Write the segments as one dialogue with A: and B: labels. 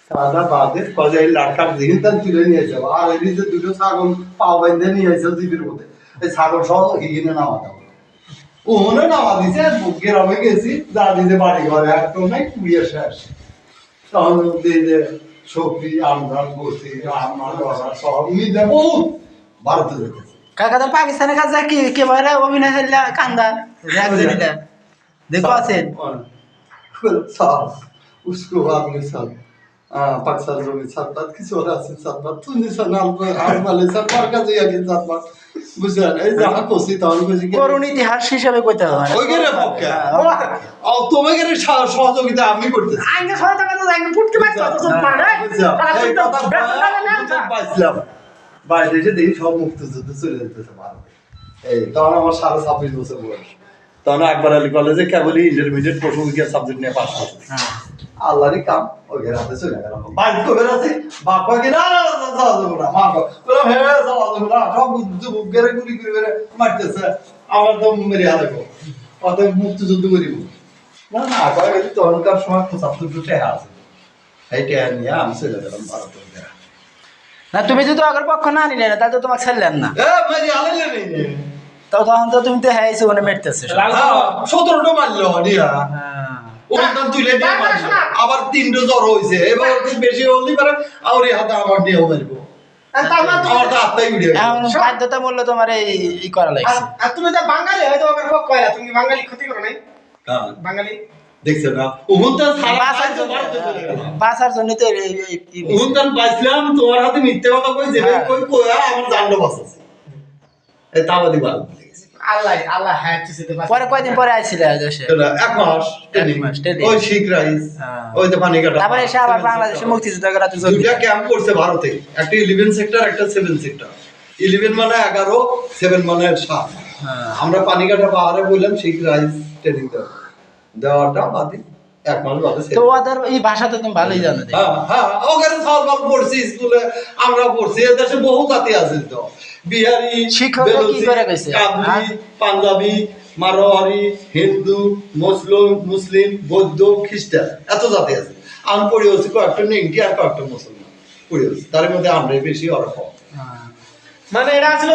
A: সাদা বাদে কজে এই লাটকার দিন তান তুলে নিয়ে যাবো আর এই যে দুটো ছাগল পাও বাইন্ধে নিয়ে এসে জিবির মধ্যে এই ছাগল সহ এগিয়ে নামা দাও ওখানে নামা দিছে গ্রামে গেছি যা দিতে বাড়ি ঘরে একদম নাই কুড়িয়ে শেষ তখন এই যে সবজি আমরা বসি আমার বাবা সব মিলে বহুত ভারতে যেতেছে
B: কাকা তো পাকিস্তানের কাছে কি একেবারে অভিনয় করলে কান্দা একজনটা দেখো আছেন
A: साहब उसको बाद में सब पाकिस्तान जो में साथ बात किसी और से साथ बात तू नहीं सनाल पर हार वाले सब पर का दिया कि साथ बात बुझा এই জানা কোসি তাহলে বুঝি
B: করুণ ইতিহাস হিসাবে কইতে হবে
A: ওই গেরে পক্ষে আর তোমাকে সহযোগিতা আমি করতেছি
B: আইনে সহায়তা করতে যাই ফুটকে মারতে তো সব পারে
A: এই কথা পাইছিলাম বাইরে এসে দেখি সব মুক্তিযুদ্ধ চলে যেতেছে ভারতে এই তখন আমার 26.5 বছর বয়স তখন আকবর আলী কলেজে কেবলই ইন্টারমিডিয়েট পড়বো গিয়ে সাবজেক্ট নিয়ে পাস করছি আল্লাহরই কাম ওই হাতে চলে গেলাম বাইরে তো বেরোছি বাপা কি না যাওয়া যাবো না মা বলো হে যাওয়া যাবো না সব যুবক গেরে গুলি করে বেড়ে মারতেছে আমার তো মেরে হারাবো অত মুক্তিযুদ্ধ করিব না না আকবর গেছি তখনকার সময় 75 টাকা আছে এই টাকা নিয়ে আমি চলে গেলাম ভারতে
B: না তুমি যদি আগের পক্ষ না নিলে না তাহলে তো তোমাকে ছাড়লেন না
A: এ মেরে হারাইলে নেই
B: তো তখন তো তুমি তো হ্যাঁ জীবনে মেরতেছে
A: 17টা মারলো দিয়া ওখান তুলে দিয়ে আবার 3টা জ্বর হয়েছে এবার বেশি হলি পারে আর এই হাতে আমার দিয়ে মারবো আমার তো হাতটাই উড়ে
B: এখন বাধ্যতামূলক তোমার এই করা লাগছে
C: আর তুমি তো বাঙালি হয়তো আমার পক্ষ কয়লা তুমি বাঙালি ক্ষতি করো নাই
A: হ্যাঁ
C: বাঙালি
A: দেখছো না ওখানটা
B: বাঁচার জন্য তো
A: ওখানটা বাঁচলাম তোমার হাতে মিথ্যে কথা কই যে কই কই আমার জানলো বাঁচাছে এই তাবাদি বাল
C: আল্লাহ হ্যাঁ চিতে পারে
B: পরে কয়দিন পরে আইছিলে দেশে
A: এক মাস ট্রেনিং ওই শিখ রাইস ওই তো পানি কাটা
B: তারপরে এসে আবার বাংলাদেশে মুক্তিযুদ্ধ করাতে যোগ
A: দুইটা ক্যাম্প করছে ভারতে একটা 11 সেক্টর একটা 7 সেক্টর 11 মানে 11 7 মানে 7 আমরা পানি কাটা পাহাড়ে বললাম শিখ রাইস ট্রেনিং দেওয়াটা বাদে এক মাস বাদে
B: তো ওদের এই ভাষা তো তুমি ভালোই জানো
A: হ্যাঁ হ্যাঁ ওখানে সব পড়ছি স্কুলে আমরা পড়ছি এ দেশে বহু জাতি আছে তো বিহারি
B: শিক্ষকরা কি করে কইছে
A: কাবলি পাঞ্জাবি মারোয়ারি হিন্দু মুসলিম বৌদ্ধ খ্রিস্টান এত জাতি আছে আমি পড়ে হচ্ছি কয়েকটা নেংটি আর কয়েকটা মুসলমান পড়ে হচ্ছি তার মধ্যে আমরাই বেশি ওরা কম
C: মানে এটা ছিল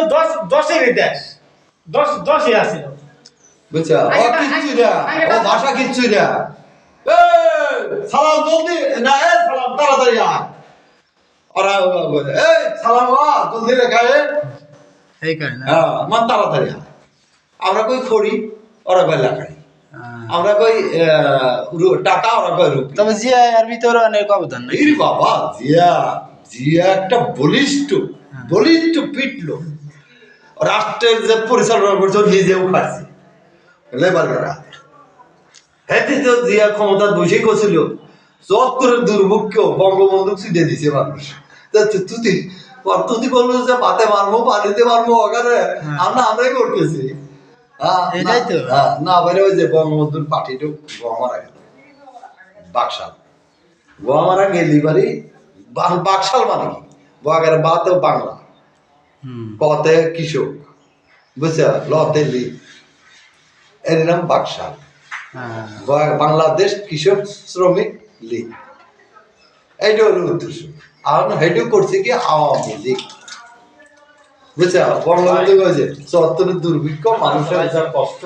C: 10 এর দেশ 10 আছিল
A: বুঝছা ও কিচ্ছু না ও ভাষা কিচ্ছু না সালাম জলদি না সালাম তাড়াতাড়ি আয় ওরা এই সালাম জলদি রেখা
B: এই কারণে
A: হ্যাঁ মান তাড়াতাড়ি আয় আমরা কই খড়ি ওরা কই লাখাই আমরা কই টাকা ওরা কই রুপি
B: তবে জিয়া আর ভিতরে অনেক অবদান নাই
A: এই বাবা জিয়া একটা বলিষ্ঠ পিটলো রাষ্ট্রের যে পরিচালনা করছে নিজেও খাচ্ছে লেবার করা হ্যাঁ তো জিয়া ক্ষমতা বসে করছিল চত্বরের দুর্ভোগ্য বঙ্গবন্ধু ছিটে দিছে মানুষ তুই বললো যে পাতে মারবো পানিতে মারবো ওখানে আমরাই করতেছি
B: এটাই তো
A: না বাইরে ওই যে বঙ্গবন্ধুর পার্টিটা গোয়ামারা গেল বাকশাল গোয়ামারা গেলি বাড়ি বাকশাল মানে কি বাগের বাতেও বাংলা কতে কৃষক বুঝছো লতে লি এর নাম বাকশাল বাংলাদেশ কৃষক শ্রমিক লীগ এইটা হলো উদ্দেশ্য আর হেঁটেও করছে কি আওয়ামী লীগ বুঝছো বঙ্গবন্ধু কয়েছে 74 দুর্ভিক্ষ মানুষের যা কষ্ট